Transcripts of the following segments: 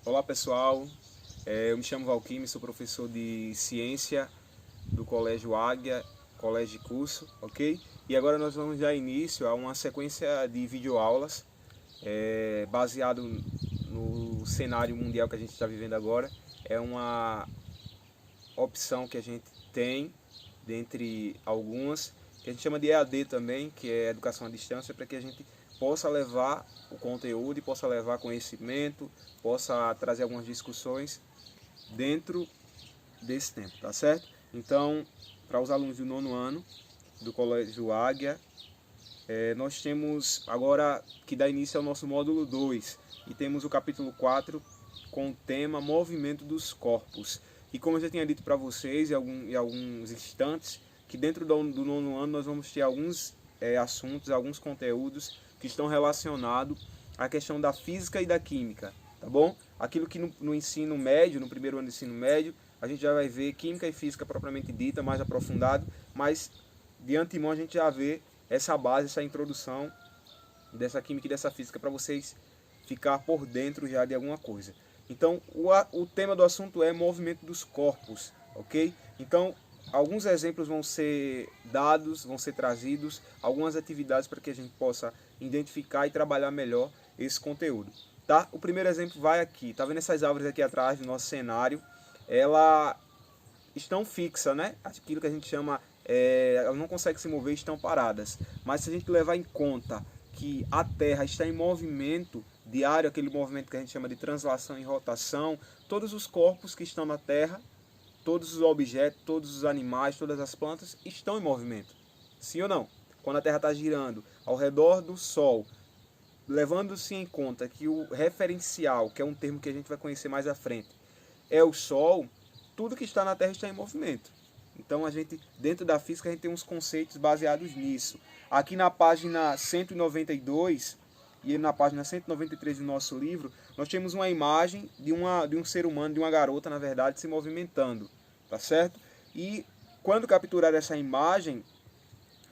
Olá pessoal, eu me chamo Valquime, sou professor de ciência do Colégio Águia, colégio de curso, ok? E agora nós vamos dar início a uma sequência de videoaulas baseado no cenário mundial que a gente está vivendo agora. É uma opção que a gente tem, dentre algumas, que a gente chama de EAD também, que é Educação à Distância, para que a gente possa levar o conteúdo e possa levar conhecimento, possa trazer algumas discussões dentro desse tempo, tá certo? Então, para os alunos do 9º ano do Colégio Águia, nós temos agora que dar início ao nosso módulo 2 e temos o capítulo 4 com o tema Movimento dos Corpos. E como eu já tinha dito para vocês em alguns instantes, que dentro do 9º ano nós vamos ter alguns assuntos, alguns conteúdos que estão relacionados à questão da física e da química, tá bom? Aquilo que no ensino médio, no primeiro ano do ensino médio, a gente já vai ver química e física propriamente dita, mais aprofundado, mas de antemão a gente já vê essa base, essa introdução dessa química e dessa física para vocês ficar por dentro já de alguma coisa. Então, o tema do assunto é movimento dos corpos, ok? Então, alguns exemplos vão ser dados, vão ser trazidos, algumas atividades para que a gente possa identificar e trabalhar melhor esse conteúdo, tá? O primeiro exemplo vai aqui, tá vendo essas árvores aqui atrás do nosso cenário? Elas estão fixas, né? Aquilo que a gente chama, elas não conseguem se mover, estão paradas. Mas se a gente levar em conta que a Terra está em movimento diário, aquele movimento que a gente chama de translação e rotação, todos os corpos que estão na Terra, todos os objetos, todos os animais, todas as plantas estão em movimento. Sim ou não? Quando a Terra está girando ao redor do Sol, levando-se em conta que o referencial, que é um termo que a gente vai conhecer mais à frente, é o Sol, tudo que está na Terra está em movimento. Então, dentro da física, a gente tem uns conceitos baseados nisso. Aqui na página 192 e na página 193 do nosso livro, nós temos uma imagem de um ser humano, de uma garota, na verdade, se movimentando, tá certo? E quando capturaram essa imagem,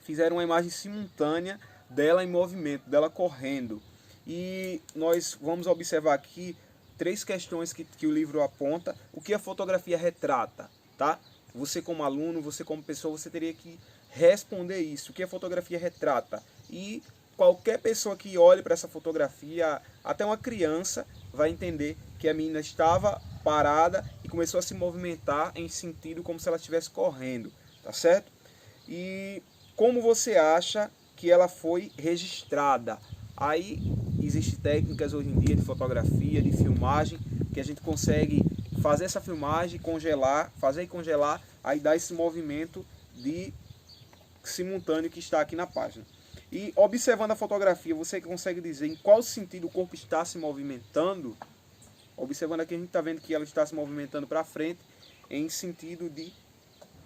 fizeram uma imagem simultânea dela em movimento, dela correndo. E nós vamos observar aqui 3 questões que o livro aponta, o que a fotografia retrata, tá? Você como aluno, você como pessoa, você teria que responder isso, o que a fotografia retrata. E qualquer pessoa que olhe para essa fotografia, até uma criança, vai entender que a menina estava parada e começou a se movimentar em sentido como se ela estivesse correndo, tá certo? E como você acha que ela foi registrada? Aí existem técnicas hoje em dia de fotografia, de filmagem, que a gente consegue fazer essa filmagem, congelar, fazer e congelar, aí dá esse movimento simultâneo que está aqui na página. E observando a fotografia, você consegue dizer em qual sentido o corpo está se movimentando? Observando aqui, a gente está vendo que ela está se movimentando para frente, em sentido de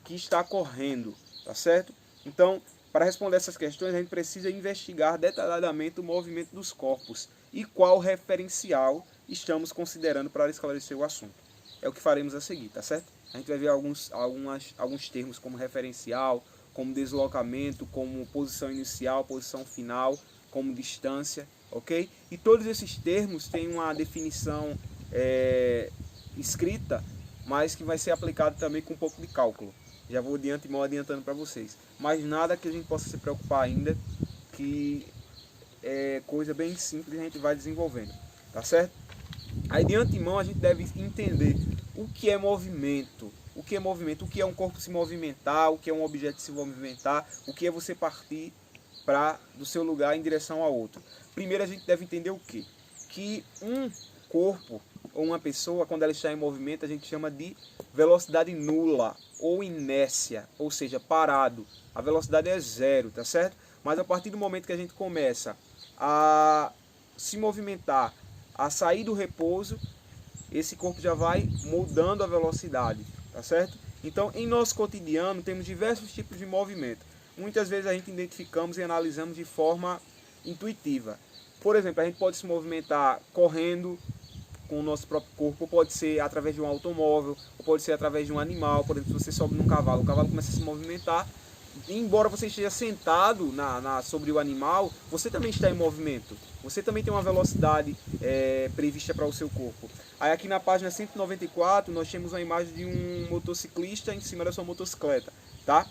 que está correndo, tá certo? Então, para responder essas questões, a gente precisa investigar detalhadamente o movimento dos corpos e qual referencial estamos considerando para esclarecer o assunto. É o que faremos a seguir, tá certo? A gente vai ver alguns termos como referencial, como deslocamento, como posição inicial, posição final, como distância, ok? E todos esses termos têm uma definição escrita, mas que vai ser aplicada também com um pouco de cálculo. Já vou de antemão adiantando para vocês. Mas nada que a gente possa se preocupar ainda, que é coisa bem simples e a gente vai desenvolvendo, tá certo? Aí de antemão a gente deve entender o que é movimento. O que é movimento? O que é um corpo se movimentar? O que é um objeto se movimentar? O que é você partir do seu lugar em direção a outro? Primeiro a gente deve entender o quê? Que um corpo ou uma pessoa, quando ela está em movimento, a gente chama de velocidade nula ou inércia, ou seja, parado. A velocidade é 0, tá certo? Mas a partir do momento que a gente começa a se movimentar, a sair do repouso, esse corpo já vai mudando a velocidade, tá certo? Então, em nosso cotidiano, temos diversos tipos de movimento. Muitas vezes a gente identificamos e analisamos de forma intuitiva. Por exemplo, a gente pode se movimentar correndo com o nosso próprio corpo, ou pode ser através de um automóvel, ou pode ser através de um animal. Por exemplo, se você sobe num cavalo, o cavalo começa a se movimentar, embora você esteja sentado sobre o animal, você também está em movimento. Você também tem uma velocidade prevista para o seu corpo. Aí aqui na página 194 nós temos uma imagem de um motociclista em cima da sua motocicleta, tá?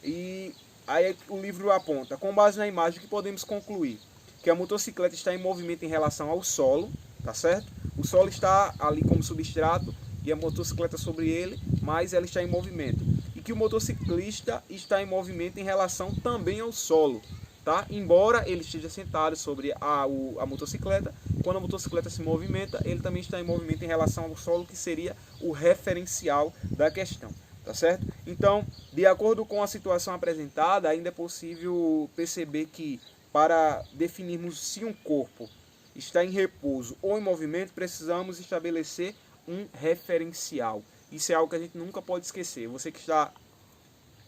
E aí o livro aponta, com base na imagem, que podemos concluir que a motocicleta está em movimento em relação ao solo, tá certo? O solo está ali como substrato e a motocicleta sobre ele, mas ela está em movimento. E que o motociclista está em movimento em relação também ao solo, tá? Embora ele esteja sentado sobre a motocicleta, quando a motocicleta se movimenta, ele também está em movimento em relação ao solo, que seria o referencial da questão, tá certo? Então, de acordo com a situação apresentada, ainda é possível perceber que, para definirmos se um corpo está em repouso ou em movimento, precisamos estabelecer um referencial. Isso é algo que a gente nunca pode esquecer. Você que está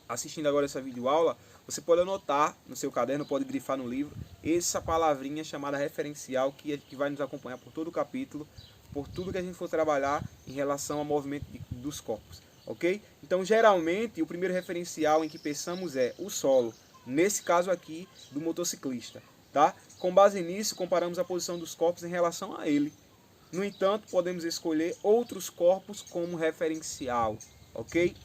assistindo agora essa videoaula, você pode anotar no seu caderno, pode grifar no livro, essa palavrinha chamada referencial, que vai nos acompanhar por todo o capítulo, por tudo que a gente for trabalhar em relação ao movimento dos corpos, ok? Então, geralmente, o primeiro referencial em que pensamos é o solo, nesse caso aqui do motociclista, tá? Com base nisso, comparamos a posição dos corpos em relação a ele. No entanto, podemos escolher outros corpos como referencial, ok?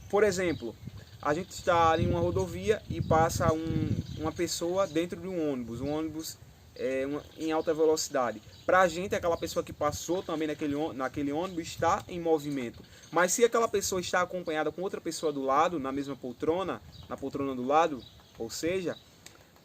Por exemplo, a gente está em uma rodovia e passa uma pessoa dentro de um ônibus em alta velocidade. Para a gente, aquela pessoa que passou também naquele ônibus está em movimento. Mas se aquela pessoa está acompanhada com outra pessoa do lado, na mesma poltrona, na poltrona do lado, ou seja,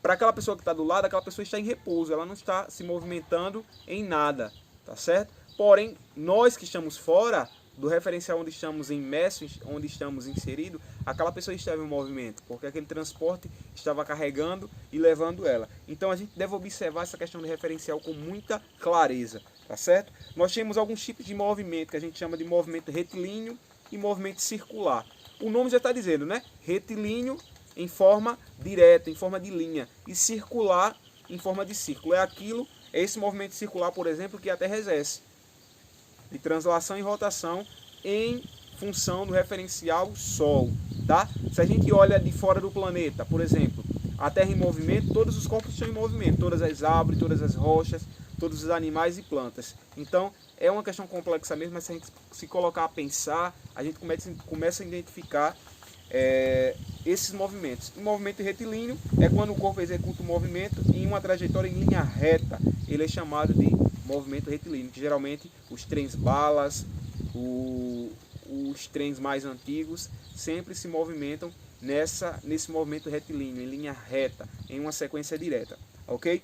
para aquela pessoa que está do lado, aquela pessoa está em repouso, ela não está se movimentando em nada, tá certo? Porém, nós que estamos fora do referencial onde estamos imersos, onde estamos inseridos, aquela pessoa estava em movimento, porque aquele transporte estava carregando e levando ela. Então a gente deve observar essa questão de referencial com muita clareza, tá certo? Nós temos alguns tipos de movimento que a gente chama de movimento retilíneo e movimento circular. O nome já está dizendo, né? Retilíneo em forma direta, em forma de linha, e circular em forma de círculo. É esse movimento circular, por exemplo, que a Terra exerce, de translação e rotação em função do referencial Sol, tá? Se a gente olha de fora do planeta, por exemplo, a Terra em movimento, todos os corpos estão em movimento, todas as árvores, todas as rochas, todos os animais e plantas. Então, é uma questão complexa mesmo, mas se a gente se colocar a pensar, a gente começa a identificar esses movimentos. O movimento retilíneo é quando o corpo executa o movimento em uma trajetória em linha reta. Ele é chamado de movimento retilíneo, que geralmente os trens-balas, os trens mais antigos, sempre se movimentam nesse movimento retilíneo, em linha reta, em uma sequência direta, ok?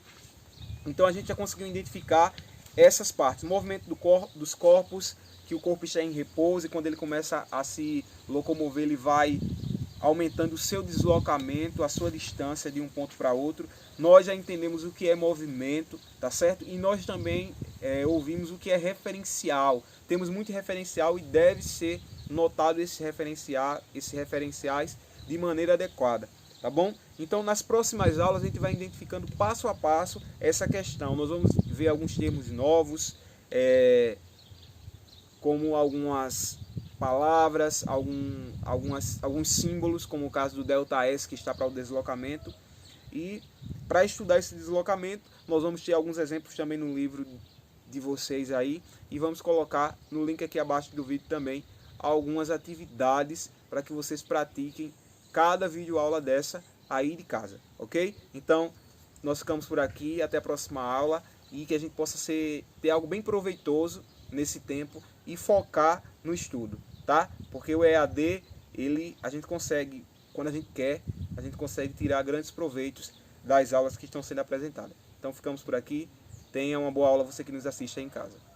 Então a gente já conseguiu identificar essas partes, o movimento dos corpos, que o corpo está em repouso, e quando ele começa a se locomover, ele vai aumentando o seu deslocamento, a sua distância de um ponto para outro. Nós já entendemos o que é movimento, tá certo? E nós também ouvimos o que é referencial. Temos muito referencial e deve ser notado esses referenciais de maneira adequada, tá bom? Então, nas próximas aulas, a gente vai identificando passo a passo essa questão. Nós vamos ver alguns termos novos, como algumas palavras, alguns símbolos, como o caso do ΔS, que está para o deslocamento. E para estudar esse deslocamento, nós vamos ter alguns exemplos também no livro de vocês aí, e vamos colocar no link aqui abaixo do vídeo também algumas atividades para que vocês pratiquem cada videoaula dessa aí de casa, ok? Então, nós ficamos por aqui, até a próxima aula, e que a gente possa ter algo bem proveitoso nesse tempo e focar no estudo, tá? Porque o EAD, a gente consegue, quando a gente quer, a gente consegue tirar grandes proveitos das aulas que estão sendo apresentadas. Então ficamos por aqui, tenha uma boa aula você que nos assiste aí em casa.